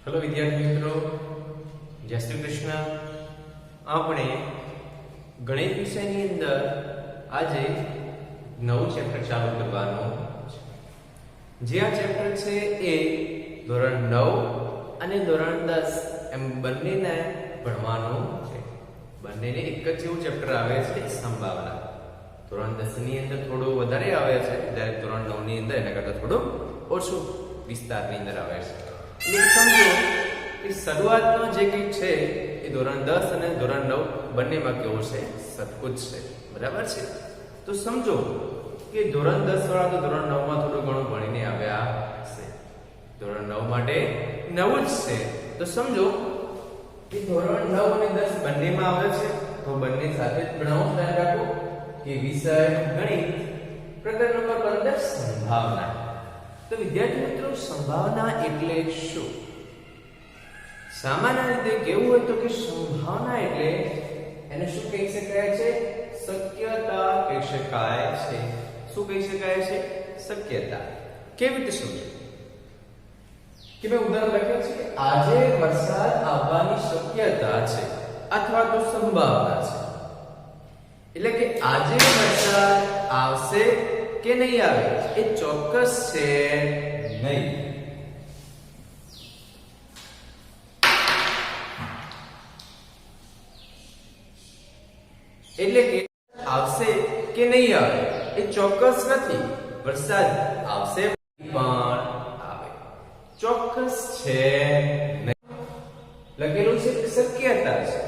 Hello વિદ્યાર્થી મિત્રો, જય શ્રી કૃષ્ણ. આપણે ગણિત વિષયની અંદર આજે નવું ચેપ્ટર ચાલુ કરવાનું છે. જે આ ચેપ્ટર છે એ ધોરણ 9 અને ધોરણ 10 એમ બંનેને ભણવાનું છે. બંનેને એક જ એવું ચેપ્ટર આવે છે, સંભાવના. ધોરણ 10 ની અંદર થોડું વધારે આવે છે, જ્યારે ધોરણ 9 ની અંદર એના કરતાં થોડું ઓછું વિસ્તારની અંદર આવે છે. સમજો કે શરૂઆતનો જે કંઈક છે એ ધોરણ 10 અને ધોરણ 9 બંનેમાં કેવું છે, સરખું જ છે. બરાબર છે? તો સમજો કે ધોરણ 10 વાળા તો ધોરણ 9 માં થોડું ઘણું ભણીને આવ્યા છે. ધોરણ 9 માટે નવું જ છે. તો સમજો કે ધોરણ 9 અને 10 બંનેમાં આવે છે, તો બંને સાથે જ ભણાવવાનું ધ્યાન રાખો કે વિષય ગણિત પ્રકરણ નંબર 15 સંભાવના. તો વિદ્યાર્થી મિત્રો, સંભાવના એટલે શું? સામાન્ય રીતે કેવું હોય તો કે સંભાવના એટલે એને શું કહી શકાય છે? શક્યતા કહી શકાય છે. શું કહી શકાય છે? શક્યતા. કેવી રીતે સમજો કે મેં ઉદાહરણ લખ્યું છે કે આજે વરસાદ આવવાની શક્યતા છે અથવા તો સંભાવના છે. એટલે કે આજે વરસાદ આવશે કે નહીં આવે એ ચોક્કસ છે નહીં. એટલે કે આવશે કે નહીં આવે એ ચોક્કસ નથી. વરસાદ આવશે પણ આવે, ચોક્કસ છે નહીં. લખેલું છે શક્યતા છે.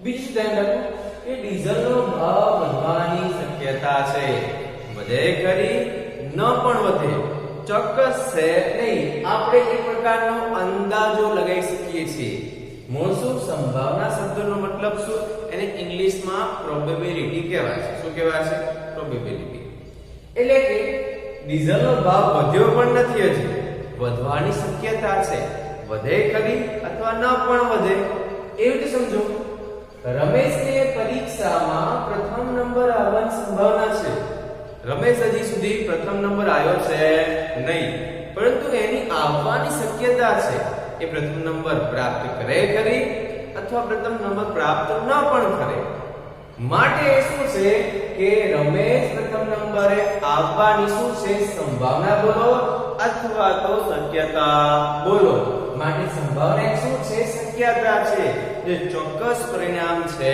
બીજું ધ્યાન રાખો કે ડીઝલનો ભાવ વધવાની શક્યતા છે. વધે ખરી, ન પણ વધે, ચોક્કસ છે નહીં. આપણે એક પ્રકારનો અંદાજો લગાવી શકીએ છીએ. મૂળ શું? સંભાવના શબ્દનો મતલબ શું? એને ઇંગ્લિશમાં પ્રોબેબિલિટી કહેવાય છે. શું કહેવાય છે? પ્રોબેબિલિટી. એટલે કે ડીઝલનો ભાવ વધ્યો પણ નથી, હજી વધવાની શક્યતા છે. વધે ખરી અથવા ન પણ વધે. એવી રીતે સમજો, રમેશને પરીક્ષામાં પ્રથમ નંબર આવવાની સંભાવના છે. રમેશ હજી સુધી પ્રથમ નંબર આવ્યો છે નહીં, પરંતુ એની આવવાની શક્યતા છે. એ પ્રથમ નંબર પ્રાપ્ત કરે ખરી અથવા પ્રથમ નંબર પ્રાપ્ત ન પણ કરે. માટે શું છે કે રમેશ પ્રથમ નંબરે આવવાની શું છે? સંભાવના બોલો અથવા તો શક્યતા બોલો. માટે સંભાવના શું છે? શક્યતા છે, જે ચોક્કસ પરિણામ છે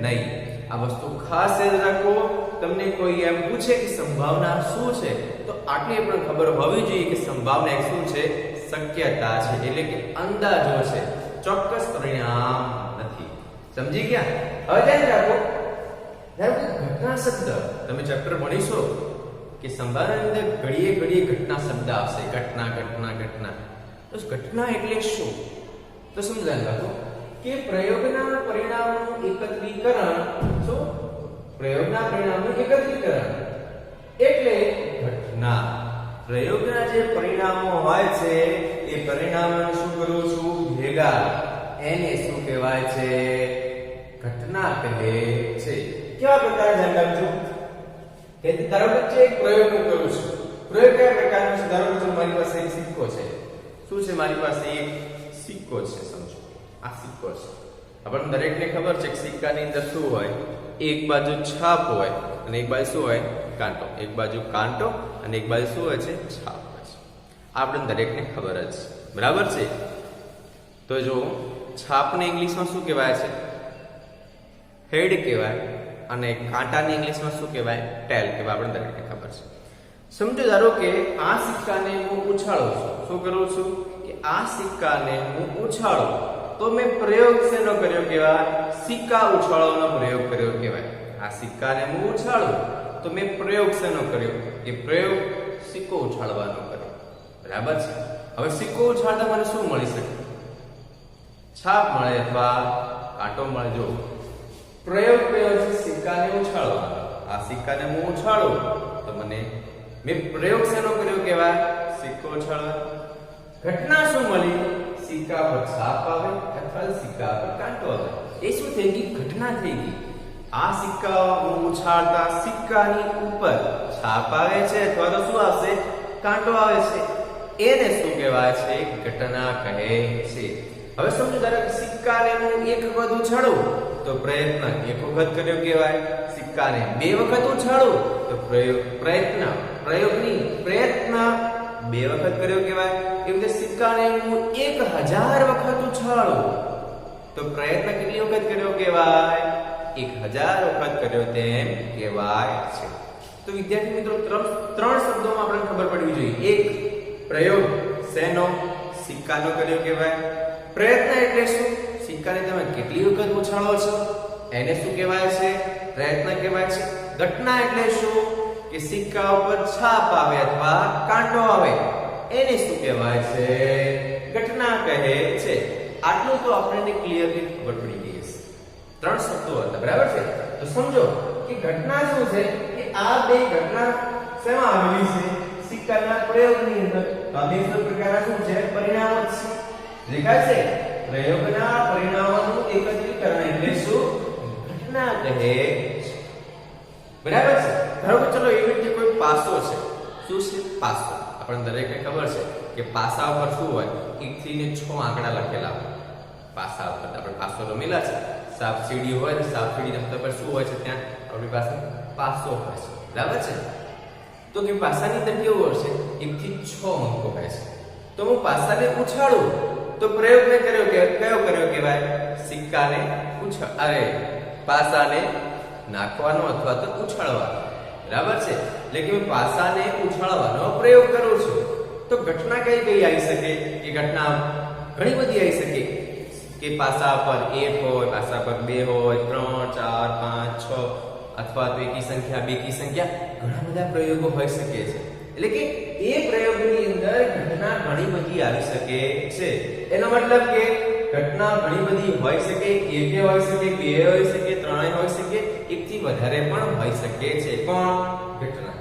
નહીં. આ વસ્તુ ખાસ યાદ રાખો. તમને કોઈ એમ પૂછે કે સંભાવના શું છે, તો આટલી પણ ખબર હોવી જોઈએ કે સંભાવના શું છે? શક્યતા છે. એટલે કે અંદાજો છે, ચોક્કસ પરિણામ નથી. સમજી ગયા? હવે ધ્યાન રાખો, ધારો કે ઘટના શબ્દ તમે ચેપ્ટર ભણીશો કે સંભાવનાની અંદર ઘડીએ ઘડીએ ઘટના શબ્દ આવશે. ઘટના ઘટના ઘટના. તો ઘટના એટલે શું? તો સમજાય રાખો કે પ્રયોગના પરિણામનું એકત્રીકરણ. શું? પ્રયોગના પરિણામનું એકત્રીકરણ એટલે ઘટના. પ્રયોગના જે પરિણામો હોય છે એ પરિણામોને શું કરું છું? ભેગા. એને શું કહેવાય છે? ઘટના કહે છે. કેવા પ્રકારે ધ્યાન રાખજો કે ધારો કે એક પ્રયોગ હું કરું છું. પ્રયોગ કયા પ્રકારનો છે? ધારો કે મારી પાસે એક સિક્કો છે. શું છે? મારી પાસે એક સિક્કો છે. સમજો, આ સિક્કો છે. આપણને દરેકને ખબર છે કે સિક્કાની અંદર શું હોય? એક બાજુ છાપ હોય અને એક બાજુ શું હોય? કાંટો. એક બાજુ કાંટો અને એક બાજુ શું હોય છે? છાપ હોય છે. આપણને દરેકને ખબર જ છે. બરાબર છે? તો જો છાપને ઇંગ્લિશમાં શું કહેવાય છે? હેડ કહેવાય. અને કાંટાને ઇંગ્લિશમાં શું કહેવાય? ટેલ કહેવાય. આપણને દરેકને ખબર છે. સમજો, ધારો કે આ સિક્કાને હું ઉછાળું છું. શું કરું છું? કે આ સિક્કાને હું ઉછાળું તો મેં પ્રયોગ શેનો કર્યો કહેવાય? સિક્કા ઉછાળવાનો પ્રયોગ કર્યો કહેવાય. આ સિક્કાને હું ઉછાળું તો મેં પ્રયોગ શેનો કર્યો? એ પ્રયોગ સિક્કો ઉછાળવાનો કર્યો. બરાબર છે? હવે સિક્કો ઉછાળતા મને શું મળી શકે? છાપ મળે અથવા કાંટો મળે. જો પ્રયોગ કયો છે? સિક્કાને ઉછાળવાનો. આ સિક્કાને હું ઉછાળું તો મને મેં પ્રયોગ શેનો કર્યો કહેવાય? સિક્કો ઉછાળવાનો. ઘટના શું મળી? સિક્કા પર છાપ આવે અથવા સિક્કા પર કાંટો આવે. એ શું થઈ ગઈ? ઘટના થઈ ગઈ. આ સિક્કા હું ઉછાળતા સિક્કાની ઉપર છાપ આવે છે અથવા તો શું આવશે? કાંટો આવે છે. એને શું કહેવાય છે? ઘટના કહે છે. હવે સમજો ધારો કે સિક્કાને હું એક વખત ઉછાળું તો પ્રયત્ન એક વખત કર્યો કહેવાય. સિક્કાને બે વખત ઉછાળું તો પ્રયત્ન બે વખત કર્યો કહેવાય. એવી રીતે સિક્કાને હું 1000 વખત ઉછાળું તો પ્રયત્ન કેટલી વખત કર્યો કહેવાય? 1000 વખત કર્યો તેમ કહેવાય છે. તો વિદ્યાર્થી મિત્રો ત્રણ શબ્દોમાં આપણને ખબર પડવી જોઈએ. એક, પ્રયોગ શેનો? સિક્કાનો કર્યો કહેવાય. પ્રયત્ન એટલે શું? સિક્કાને તમે કેટલી વખત ઉછાળો છો એને શું કહેવાય છે? પ્રયત્ન કહેવાય છે. ઘટના એટલે શું? કે સિક્કા ઉપર છાપ આવે અથવા કાંટો આવે એને શું કહેવાય છે? ઘટના કહે છે. આટલું તો આપણને ક્લિયરલી ખબર પડી ગઈ છે. ત્રણ શબ્દો હતા, બરાબર છે? તો સમજો કે ઘટના શું છે? કે આ બે ઘટના શેમાં આવેલી છે? સિક્કાના પ્રયોગની અંદર. તો આ બે પ્રકારના શું છે? પરિણામો છે. દેખાય છે? પ્રયોગના પરિણામોનું એકત્રીકરણ એટલે શું? ઘટના કહે છે. બરાબર છે? ધારો કે ચલો એવી રીતે કોઈ પાસો છે. શું છે? પાસો. આપણને દરેકને ખબર છે કે પાસા ઉપર શું હોય? 1 થી 6 આંકડા લખેલા હોય. પાસા ઉપર આપણે પાસો રમેલા છે. સાપ સીડી હોય ને સાપ સીડી નંબર પર શું હોય છે? ત્યાં આપણી પાસે પાસો હોય છે. બરાબર છે? તો કે પાસાની અંદર કેવું હશે? 1 થી 6 અંકો હોય છે. તો હું પાસાને ઉછાળું તો પ્રયોગ મેં કર્યો કે કયો કર્યો કહેવાય? સિક્કાને પાસાને નાખવાનો અથવા તો ઉછાળવાનો. બરાબર છે? એટલે કે હું પાસાને ઉછાળવાનો પ્રયોગ કરું છું. તો ઘટના કઈ આવી શકે? કે ઘટના ઘણી બધી આવી શકે કે પાસા પર 1 હોય, પાસા પર 2 હોય, 3, 4, 5, 6 અથવા તો એકી સંખ્યા, બેકી સંખ્યા, ઘણા બધા પ્રયોગો હોઈ શકે છે. એટલે કે એ પ્રયોગની અંદર ઘટના ઘણી બધી આવી શકે છે. એનો મતલબ કે ઘટના ઘણી બધી હોઈ શકે. એક હોઈ શકે, બે હોઈ શકે, ત્રણેય હોઈ શકે, એકથી વધારે પણ હોઈ શકે છે. કોણ? ઘટના.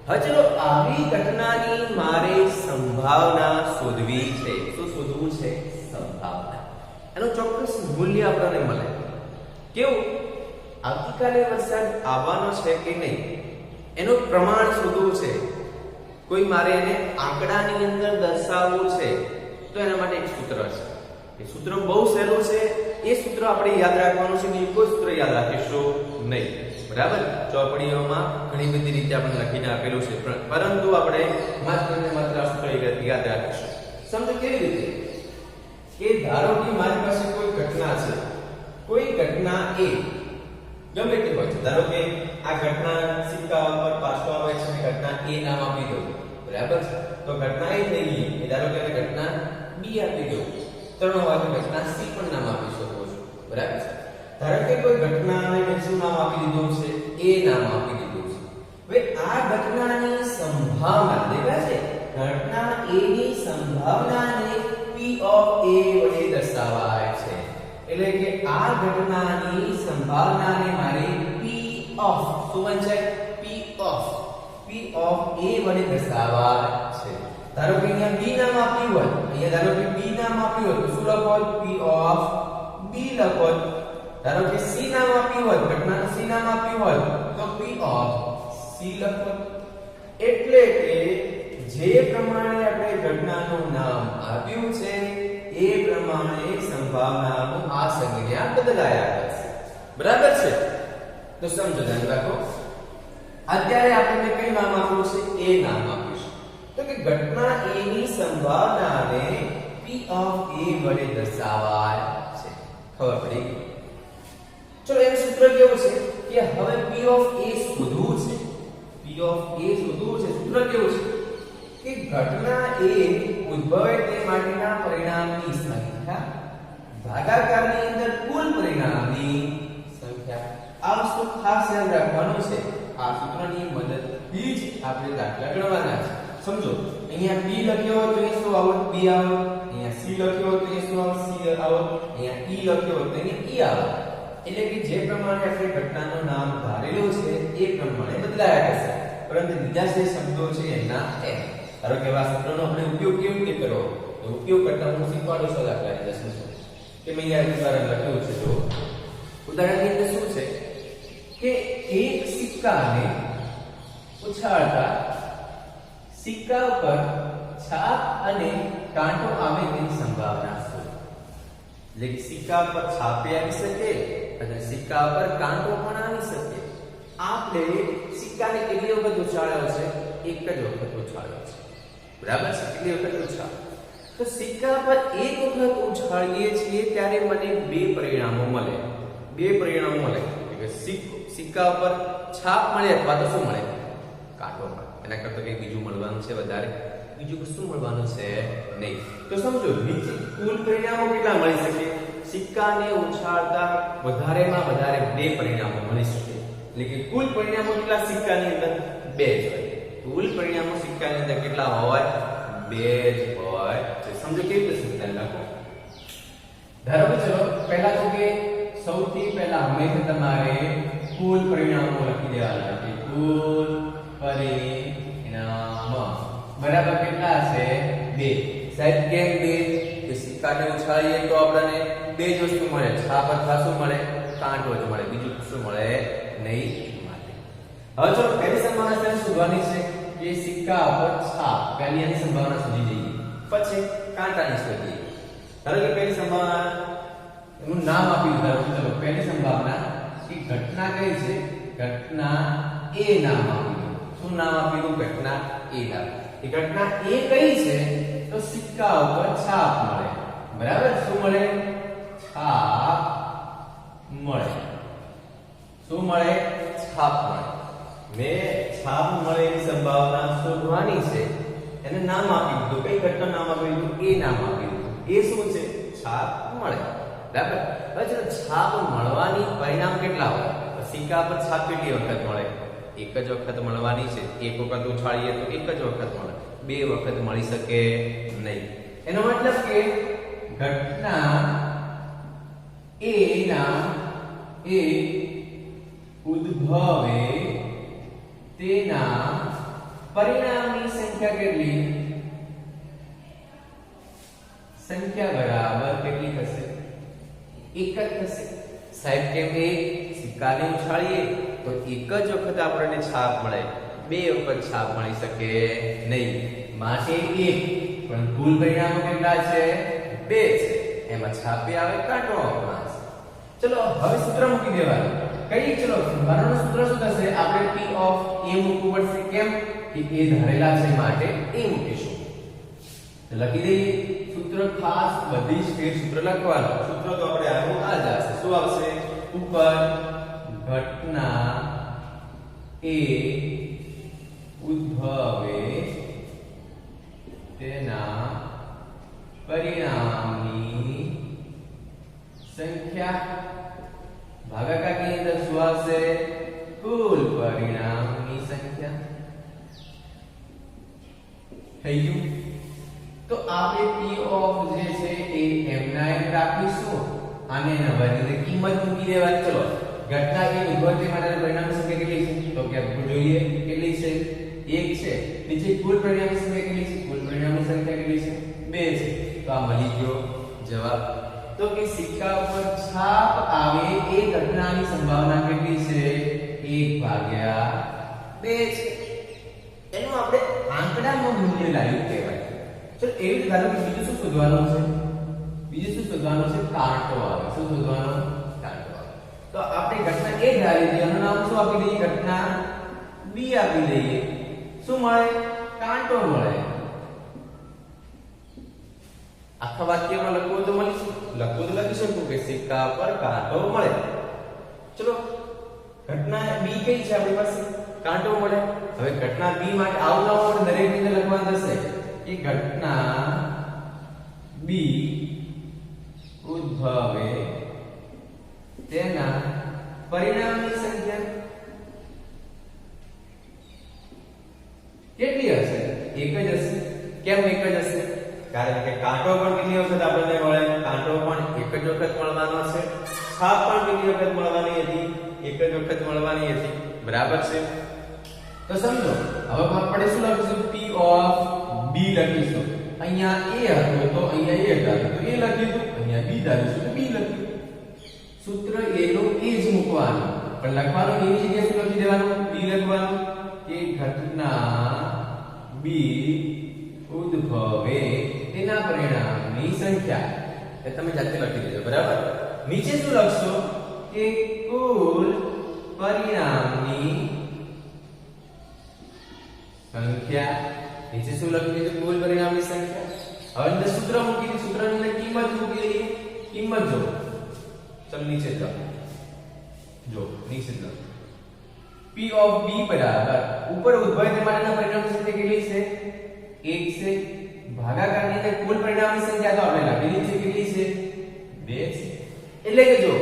હવે ચલો આવી ઘટનાની મારે સંભાવના શોધવી છે. શું શોધવું છે? સંભાવના. એનું ચોક્કસ મૂલ્ય આપણને મળે. કેવું? આવતીકાલે વરસાદ આવવાનો છે કે નહીં એનું પ્રમાણ શોધવું છે. કોઈ મારે એને આંકડાની અંદર દર્શાવવું છે તો એના માટે એક સૂત્ર છે. એ સૂત્ર બહુ સહેલું છે. એ સૂત્ર આપણે યાદ રાખવાનું છે. બીજું કોઈ સૂત્ર યાદ રાખીશું નહીં. બરાબર? ચોપડીઓમાં ઘણી બધી રીતે આપણે લખીને આપેલું છે, પરંતુ આપણે માત્ર ને માત્ર આ સૂત્ર યાદ રાખીશું. સમજો કેવી રીતે? કે ધારો કે મારી પાસે કોઈ ઘટના છે. કોઈ ઘટના એ ગમે તે હોય છે. ધારો કે આ ઘટના સિક્કા ઉપર પાછો આવે છે. ઘટના એ નામ આપી દો. બરાબર છે? તો ઘટના એ થઈ ગઈ. એ ધારો કે ઘટના બી આપી દો. ત્રણ હોય તો ઘટના સી પણ નામ આપી શકો છો. બરાબર છે? ધારો કે કોઈ ઘટનાને શું નામ આપી દીધું છે? એ નામ આપી દીધું છે. હવે આ ઘટનાની સંભાવના દેખાય છે? ઘટના એ ની સંભાવનાને P of A વડે દર્શાવાય છે. એટલે કે આ ઘટનાની સંભાવનાને મારે P of શું બનશે? P of A વડે દર્શાવાય છે. ધારો કે અહીંયા B નામ આપ્યું હોય, અહીંયા ધારો કે B નામ આપ્યું હોય તો શું લખો? P of B લખો. ધારો કે C નામ આપ્યું હોય, ઘટનાનું C નામ આપ્યું હોય તો P of C લખો. એટલે કે જે પ્રમાણે આપણે ઘટનાનું નામ આપ્યું છે એ પ્રમાણે સંભાવનાનું આ સંજ્ઞા બદલાયા કરશે. બરાબર છે? તો સમજો, ધ્યાન રાખો. અત્યારે આપણે કઈ નામ આપ્યું છે? એ નામ આપ્યું છે. તો કે ઘટના A ની સંભાવનાને P of A વડે દર્શાવાય છે. ખબર પડી? ચલો એનું સૂત્ર કેવું છે? કે હવે P of A શોધવું છે. P of A શોધવું છે. સૂત્ર કેવું છે? કે ઘટના A ઉદ્ભવે તે માટેના પરિણામની સંખ્યા ભાગાકારની અંદર કુલ પરિણામની સંખ્યા. આ વસ્તુ ખાસ યાદ રાખવાનું છે. આ સૂત્રની મદદથી જ આપણે દાખલા ગણવાના છે. સમજો, અહીંયા B લખ્યો હોય તો એ શું આવત? B આવત. અહીંયા C લખ્યો હોય તો એ શું આવત? C આવત. અહીંયા E લખ્યો હોય તો અહીંયા E આવત. એટલે કે જે પ્રમાણે આપણે ઘટનાનું નામ ધારેલું છે એ પ્રમાણે બદલાયા કરશે. પરંતુ બીજા જે શબ્દો છે એના એમ. ધારો કે આ સૂત્રનો આપણે ઉપયોગ કેવી રીતે કરવો? તો ઉપયોગ કરતા હું શીખવાડું છું દાખલાની દસમું કે મેં અહીંયા ઉદાહરણ લખ્યું છે. જો ઉદાહરણની અંદર શું છે કે એક સિક્કાને ઉછાળતા સિક્કા ઉપર છાપ અને કાંટો આવે તેની સંભાવના શું? એટલે કે સિક્કા પર છાપે આવી શકે અને સિક્કા પર કાંટો પણ આવી શકે. આપણે સિક્કાને કેટલી વખત ઉછાળ્યો છે? એક જ વખત ઉછાળ્યો છે. બરાબર છે? કેટલી વખત ઉછાળ્યો? તો સિક્કા પર એક વખત ઉછાળીએ છીએ ત્યારે મને બે પરિણામો મળે. બે પરિણામો મળે કે સિક્કા પર છાપ મળે અથવા તો શું મળે? કાંટો મળે. એના કરતાં કંઈ બીજું મળવાનું છે વધારે? બીજું કશું મળવાનું છે નહીં. તો સમજો કુલ પરિણામો કેટલા મળી શકે? સિક્કાને ઉછાળતા વધારેમાં વધારે બે પરિણામો મળી શકે. એટલે કે કુલ પરિણામો કેટલા સિક્કાની અંદર? બે જ હોય. કુલ પરિણામો સિક્કાની અંદર કેટલા હોય? બે જ હોય. સમજો કેવી રીતે સમજાવી નાખો. ધારો કે ચલો પહેલા તો કે સૌથી પહેલા હંમેશા તમારે કુલ પરિણામો લખી દેવાના છે. કુલ પરિણામ બરાબર કેટલા છે? બે. સાહેબ કેમ બે? કે સિક્કાને ઉછાળીએ તો આપણને બે જ વસ્તુ મળે. છાપ અથવા શું મળે? કાંટો જ મળે. બીજું શું મળે નહીં. માટે હવે ચલો પહેલી સંભાવના શોધવાની છે કે સિક્કા પર છાપ. પહેલી એની સંભાવના શોધી જઈએ, પછી કાંટાની શોધીએ. ધારો કે પહેલી સંભાવના એનું નામ આપી દીધું. ચલો પહેલી સંભાવના કે ઘટના કઈ છે? ઘટના એ નામ આપી દીધું. શું નામ આપી દીધું? ઘટના એ નામ. એ ઘટના એ કઈ છે? તો સિક્કા ઉપર છાપ મળે. બરાબર? શું મળે? છાપ મળે. શું મળે? છાપ મળે. મેં છાપ મળે એની સંભાવના શોધવાની છે. એને નામ આપી દીધું. કઈ ઘટના નામ આપી દીધું? એ નામ આપી દીધું. એ શું છે? છાપ મળે. બરાબર? હવે ચલો છાપ મળવાની પરિણામ કેટલા હોય? સિક્કા પર છાપ કેટલી વખત મળે? એક જ વખત મળવાની છે. એક વખત ઉછાળીએ તો એક જ વખત મળે. બે વખત મળી શકે નહીં. એનો મતલબ કે ઘટના એ ના એ ઉદ્ભવે તેના પરિણામની સંખ્યા કેટલી? સંખ્યા બરાબર કેટલી થશે? એક જ થશે. સાહેબ કેમ? એ સિક્કાને ઉછાળીએ તો એક જ વખત આપણને છાપ મળે. બે વખત છાપ મળી શકે નહીં. માટે એક. પણ કુલ પરિણામો કેટલા છે? બે છે. એમાં છાપે આવે, કાંટો આવે. ચલો હવે સૂત્ર મૂકી દેવાનું. કઈ? ચલો સંભાવનાનું સૂત્ર શું થશે? આપણે P of A મૂકવું પડશે. કેમ? કે એ ધારેલા છે માટે એ મૂકીશું. તો લખી દઈએ સૂત્ર. ખાસ બધી જ ફેર સૂત્ર લખવાનું. સૂત્ર તો આપણે આનું આ જ આવશે. શું આવશે? ઉપર ઘટના એ ઉદ્ભવે તેના પરિણામની સંખ્યા ભાગાકારની અંદર શું આવશે? કુલ પરિણામની સંખ્યા. થઈ ગયું? તો આપણે P of જે છે એ એમના એમ રાખીશું. આને નવાની કિંમત મૂકી દેવાની. ચલો ઘટના કે ઉદ્ભવતી માટે પરિણામની સંખ્યા કેટલી છે? તો કે આપણે જોઈએ કેટલી છે? 1 છે. નીચે કુલ પરિણામની સંખ્યા કેટલી છે? કુલ પરિણામની સંખ્યા કેટલી છે? 2 છે. તો આ મળી ગયો જવાબ. તો કે સિક્કા ઉપર છાપ આવે એ ઘટનાની સંભાવના કેટલી છે? 1/2 છે. એનું આપણે આંકડામાં મૂલ્ય લાવ્યું કહેવાય. ચલો એવી રીતે ધારો કે બીજું શું શોધવાનું છે? બીજું શું શોધવાનું છે? કાંટો આવે. શું શોધવાનું? કાંટો આવે. તો આપણે ઘટના એ ધારી દઈએ. એનું નામ શું આપી દઈએ? ઘટના B આપી દઈએ. શું મળે? કાંટો મળે. આખા વાક્યમાં લખવું તો મળી લખવું તો લખી શકું કે સિક્કા પર કાંટો મળે. ચલો ઘટના B કઈ છે આપણી પાસે? કાંટો મળે. હવે ઘટના B માટે આવનાર દરેક ની અંદર લખવાનું થશે કે ઘટના B ઉદ્ભવે તેના પરિણામની સંખ્યા કેટલી હશે? એક જ હશે. કેમ એક જ હશે? કારણ કે કાંટો પણ કેટલી વખત આપણને મળે? કાંટો પણ એક જ વખત મળવાનો છે. છાપ પણ કેટલી વખત મળવાની હતી? એક જ વખત મળવાની હતી. બરાબર છે? તો સમજો હવે આપણે શું લખીશું? P of B લખીશું. અહીંયા A હતો તો અહીંયા A ધાર્યું તો A લખીશું. અહીંયા B ધારીશું તો B લખ્યું. સૂત્ર A નો A જ મૂકવાનું. પણ લખવાનું એની જગ્યાએ શું લખી દેવાનું? B લખવાનું કે ઘટના B ઉદ્ભવે તેના પરિણામની સંખ્યા. એ તમે જાતે લખી દેજો, બરાબર. નીચે શું લખશો કે કુલ પરિણામની સંખ્યા. નીચે શું લખી દીધું? કુલ પરિણામની સંખ્યા. હવે અંદર સૂત્ર મૂકી દીધું, સૂત્રની અંદર કિંમત મૂકી દઈએ. કિંમત જો, ચલ નીચે જાઓ, જો નીચે જાઓ. P of B બરાબર ઉપર ઉદ્ભવે તે માટેના પરિણામની સંખ્યા કેટલી છે? 1 છે. ભાગાકારની અંદર કુલ પરિણામની સંખ્યા તો આપણે લખેલી છે, કેટલી છે? 2 છે. એટલે કે જો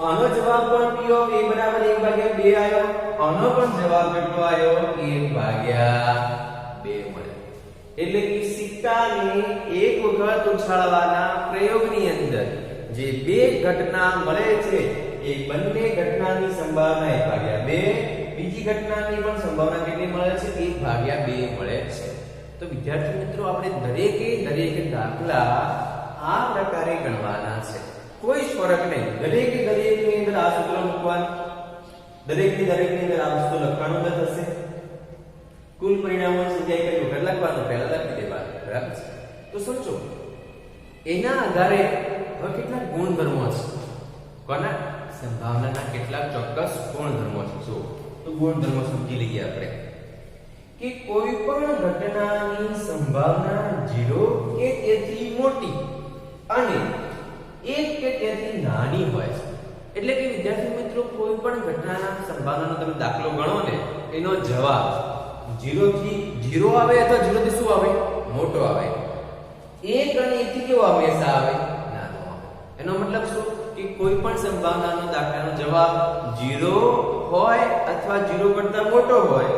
આનો જવાબ પણ P of A બરાબર 1/2 આવ્યો, આનો પણ જવાબ કેટલો આવ્યો? 1/2 મળે. એટલે કે સિક્કાને એક વખત ઉછાળવાના પ્રયોગની અંદર જે બે ઘટના મળે છે એ બંને ઘટનાની સંભાવના 1/2, બીજી ઘટનાની પણ સંભાવના કેટલી મળે છે? 1/2 મળે છે. તો વિદ્યાર્થી મિત્રો આપણે દરેક દાખલા આ પ્રકારે ગણવાના છે. કોઈ જ ફરક નહીં. દરેકની અંદર આ સૂત્ર મૂકવાનું, દરેકની અંદર આ વસ્તુ લખવાનું જ થશે. કુલ પરિણામોની સંખ્યા એક વખત લખવાનું, પહેલા લખી દેવાનું, બરાબર છે. તો સમજો એના આધારે હવે કેટલાક ગુણધર્મો છે. કોના? સંભાવનાના કેટલાક ચોક્કસ ગુણધર્મો છે. જો તો ગુણધર્મો સમજી લઈએ આપણે કે કોઈ પણ ઘટનાની સંભાવના 0 કે તેથી મોટી અને 1 કે તેથી નાની હોય છે. એટલે કે વિદ્યાર્થી મિત્રો કોઈ પણ ઘટનાના સંભાવનાનો તમે દાખલો ગણો ને, એનો જવાબ 0 થી 0 આવે અથવા 0 થી શું આવે? મોટો આવે. 1 અને 1 થી કેવો હંમેશા આવે? નાનો આવે. એનો મતલબ શું કે કોઈ પણ સંભાવનાનો દાખલાનો જવાબ 0 હોય અથવા 0 કરતા મોટો હોય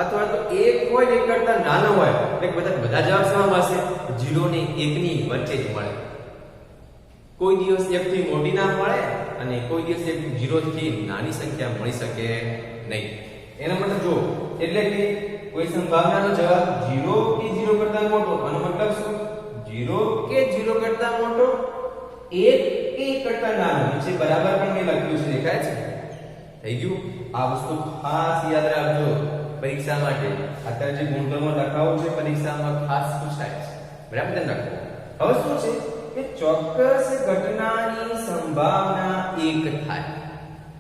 અથવા તો 1 હોય 1 કરતા નાનો હોય. એટલે બધા જવાબ શેમાં મળશે? 0 ને 1 ની વચ્ચે જ મળે. કોઈ દિવસ 1 થી મોટી ના મળે અને કોઈ દિવસ 0 થી નાની સંખ્યા મળી શકે નહીં. એનો મતલબ જો, એટલે કે કોઈ સંભાવનાનો જવાબ 0 કે 0 કરતા મોટો, આનો મતલબ શું? 0 કે 0 કરતા મોટો, 1 કે 1 કરતા નાનો. નીચે બરાબર પણ મેં લખ્યું છે, દેખાય છે? થઈ ગયું. આ વસ્તુ ખાસ યાદ રાખજો પરીક્ષા માટે. અત્યારે જે ગુણધર્મો લખાવું છે પરીક્ષામાં ખાસ પૂછાય છે, બરાબર? ધ્યાન રાખો. હવે શું છે કે ચોક્કસ ઘટનાની સંભાવના 1 થાય.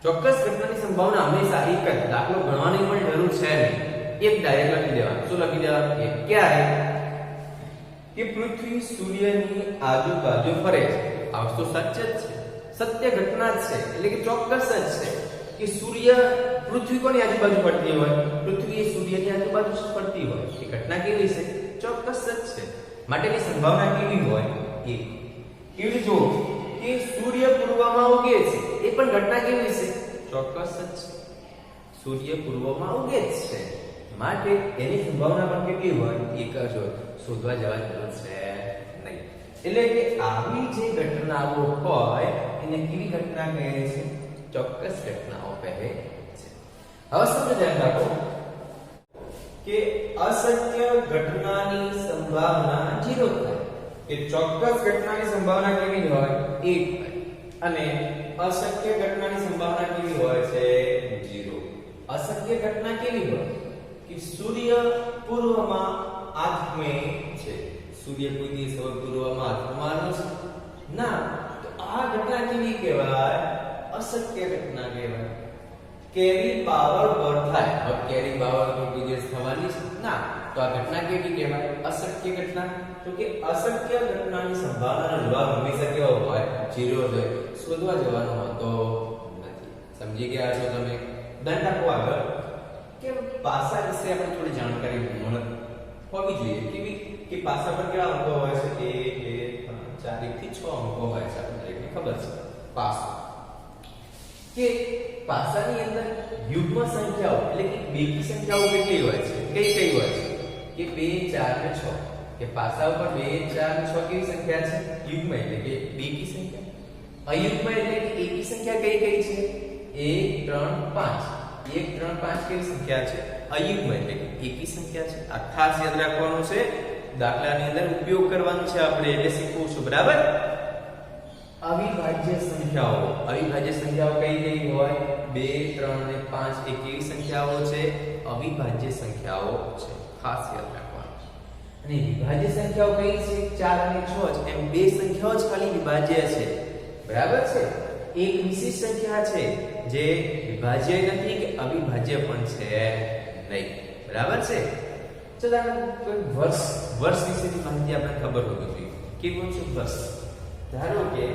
ચોક્કસ ઘટનાની સંભાવના હંમેશા 1 જ. દાખલો ગણવાની પણ જરૂર છે નહીં. એક ડાયરેક્ટ લખી દેવાનું. શું લખી દેવાનું? એક ક્યારે? કે પૃથ્વી સૂર્યની આજુબાજુ ફરે છે. આ વસ્તુ સત્ય જ છે, સત્ય ઘટના જ છે. એટલે કે ચોક્કસ જ છે કે સૂર્ય પૃથ્વી કોની આજુબાજુ ફરતી હોય? પૃથ્વી સૂર્યની આજુબાજુ ફરતી હોય. એ ઘટના કેવી છે? ચોક્કસ જ છે. માટેની સંભાવના કેવી હોય? 1. કેવી? જો કે સૂર્ય પૂર્વમાં ઉગે છે, એ પણ ઘટના કેવી છે? ચોક્કસ જ છે. સૂર્ય પૂર્વમાં ઉગે જ છે, માટે એની સંભાવના પણ કેટલી હોય? 1 જ હોય. શોધવા જવા જરૂર છે નહીં. એટલે કે આવી જે ઘટનાઓ હોય એને કેવી ઘટના કહે છે? ચોક્કસ ઘટનાઓ કહે છે. હવે શું ધ્યાન રાખો કે અસત્ય ઘટનાની સંભાવના 0 થાય. કે ચોક્કસ ઘટનાની સંભાવના કેવી હોય? 1 હોય. અને અસત્ય ઘટનાની સંભાવના કેવી હોય છે? 0. અસત્ય ઘટના કેવી હોય? કે સૂર્ય પૂર્વમાં આથમે છે. સૂર્ય કોઈ દિવસ પૂર્વમાં આથમવાનો છે ના. તો આ ઘટના કેવી કહેવાય? અસત્ય ઘટના કહેવાય. કેરી પાવર પર થાય. હવે કેરી પાવર કોઈ દિવસ થવાની છે ના. તો આ ઘટના કેવી કહેવાય? અસત્ય ઘટના. તો કે અસત્ય ઘટનાની સંભાવનાનો જવાબ હંમેશા કેવો હોય? 0 જ હોય. શોધવા જવાનો હોતો નથી. સમજી ગયા છો તમે? ધ્યાન રાખો આગળ કે પાસા વિશે આપણે થોડી જાણકારી હોવી જોઈએ. કેવી? કે પાસા પર કેટલા અંકો હોય છે? 1 2 3 4 1 થી 6 અંકો હોય છે. આપણને ખબર છે પાસા. કે પાસાની અંદર યુગ્મ સંખ્યાઓ એટલે કે બેકી સંખ્યાઓ કેટલી હોય છે? કઈ હોય છે? કે 2 4 અને 6. કે પાસા ઉપર 2 4 અને 6 કેવી સંખ્યા છે? યુગ્મ એટલે કે બેકી સંખ્યા. અયુગ્મ એટલે કે એકી સંખ્યા કઈ છે? 1 3 5. 1 3 5 કેવી સંખ્યા છે? અયુગ્મ એટલે કે એકી સંખ્યા છે. આ ખાસ યાદ રાખવાનું છે. દાખલાની અંદર ઉપયોગ કરવાનો છે આપણે, એટલે શીખવું છું, બરાબર? અવિભાજ્ય સંખ્યાઓ કઈ હોય? 2 3 અને 5 એ કેવી સંખ્યાઓ છે? અવિભાજ્ય સંખ્યાઓ છે. ખાસ યાદ રાખવાનું. અને વિભાજ્ય સંખ્યાઓ કઈ છે 4 અને 6 જ, એમ બે સંખ્યાઓ જ ખાલી વિભાજ્ય છે, બરાબર છે. એક વિશેષ સંખ્યા છે જે વિભાજ્ય નથી કે અવિભાજ્ય પણ છે નહીં, બરાબર છે. ચલો કોઈ વર્ષ વિશેની માહિતી આપણે ખબર હોવી જોઈએ. કેવું છે વર્ષ? ધારો કે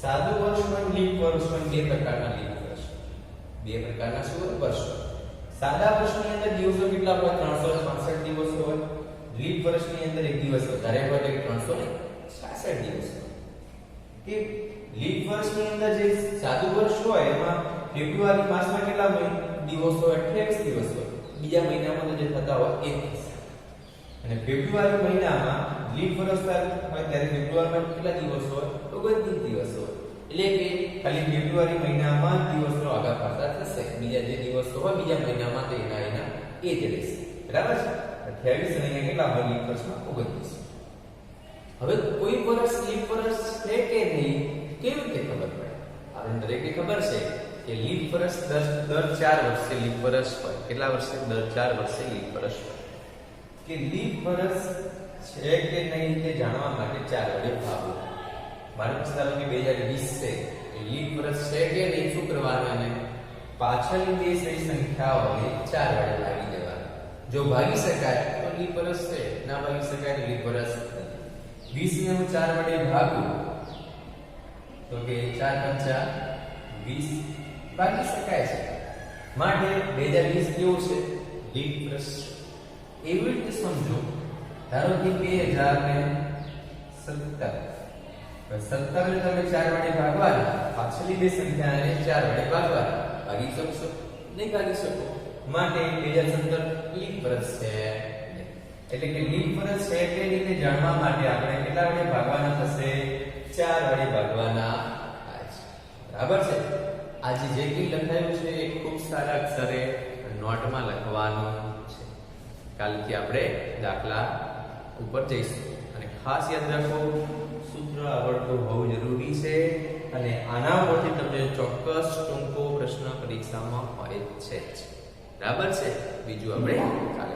સાદું વર્ષ પણ લીપ વર્ષ પણ બે પ્રકારના લીપ વર્ષ, બે પ્રકારના શું વર્ષ. સાદા વર્ષની અંદર દિવસો કેટલા હોય? 365 દિવસો હોય. લીપ વર્ષની અંદર એક દિવસ વધારે હોય એટલે 366 દિવસ હોય. કે લીપ વર્ષની અંદર જે સાદું વર્ષ હોય એમાં ફેબ્રુઆરી માસમાં કેટલા દિવસ હોય? 28 દિવસ હોય. બીજા મહિનામાં તો જે થતા હોય એ અને ફેબ્રુઆરી મહિનામાં લીપ વર્ષ હોય ત્યારે ફેબ્રુઆરીમાં કેટલા દિવસ હોય? 29 દિવસ હોય. એટલે કે ખાલી ફેબ્રુઆરી મહિનામાં દિવસનો આગા પાછા થશે, બીજા જે દિવસો હોય બીજા મહિનામાં તો એના એ જ રહેશે, બરાબર છે. 28 અને કેટલા હોય લીપ વર્ષમાં? 29. હવે કોઈ વર્ષ લીપ વર્ષ છે કે નહીં કેવી રીતે ખબર પડે? આપણે દરેકને ખબર છે કે લીપ વર્ષ દર 4 વર્ષે લીપ વર્ષ હોય. કેટલા વર્ષે? દર 4 વર્ષે લીપ વર્ષ હોય. કે લીપ વર્ષ છે કે નહીં તે જાણવા માટે 4 વડે ભાગો. મારી પાસે ધારો કે 2020 છે, એ લીપ વર્ષ છે કે નહીં શું કરવાનું? અને પાછળની બે સંખ્યાઓને 4 વડે ભાગી દેવાનું. જો ભાગી શકાય તો લીપ વર્ષ છે, ના ભાગી શકાય તો લીપ વર્ષ નથી. 20 ને હું 4 વડે ભાગું તો કે 4 × 20 ભાગી શકાય છે. માટે 2020 કેવું છે? લીપ વર્ષ. એવી રીતે સમજો, ધારો કે 2017 ને તમે 4 વડે ભાગવાના, પાછળની બે સંખ્યાને 4 વડે ભાગવાના. ભાગી શકશો? નહીં ભાગી શકો. માટે 2017 લીપ વર્ષ છે. એટલે કે લીપ વર્ષ છે તે રીતે જાણવા માટે આપણે કેટલા વડે ભાગવાના થશે? 4 વડે ભાગવાના થાય છે, બરાબર છે. આજે જે કંઈ લખાયું છે એ ખૂબ સારા અક્ષરે નોટમાં લખવાનું છે. કાલથી આપણે દાખલા ઉપર જઈશું અને ખાસ યાદ રાખો સૂત્ર આવડતું હોવું જરૂરી છે અને આના પરથી તમને ચોક્કસ ટૂંકો પ્રશ્ન પરીક્ષામાં હોય છે જ, બરાબર છે. બીજું આપણે કાલે